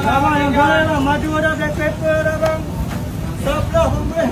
Abang yang boleh lah, maju ada black pepper dah bang. Sebelah boleh.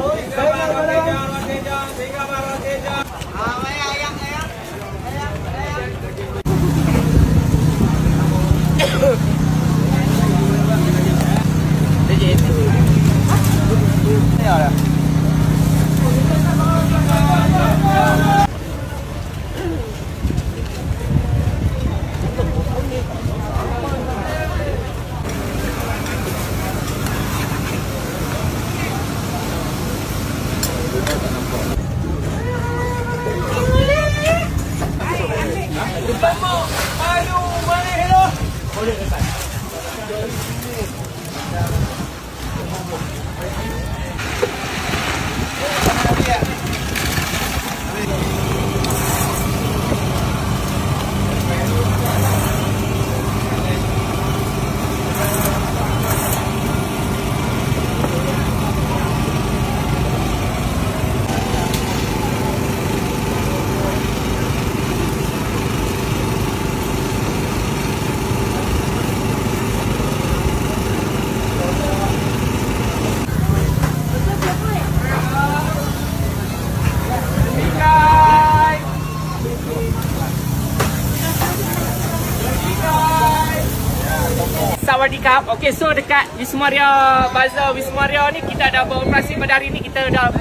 Sawadikap. Okey, so dekat Wismaria Bazar Wismaria ni kita dah beroperasi pada hari ni. Kita dah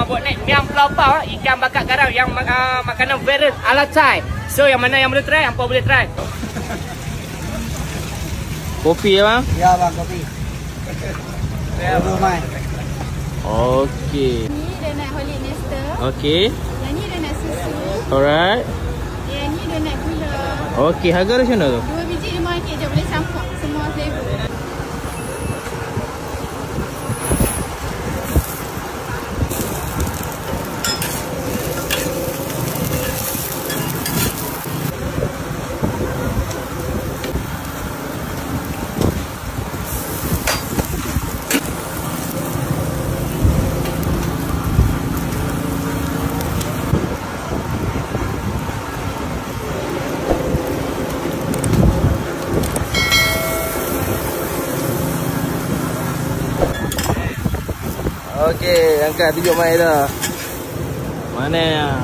buat naik miam pelapau, ikan bakar garang yang makanan variant ala Thai. So yang mana yang boleh try? Hampa boleh try. Kopi ya bang? Ya bang, kopi. Ya bang. Okey. Ni donat Holy Nester. Okey. Yang ni donat susu. Alright. Yang ni donat gula. Okey, harga macam mana tu? 2 biji RM5 je, boleh campur semua flavor. Okey, angkat tunjuk mai dah. Mana?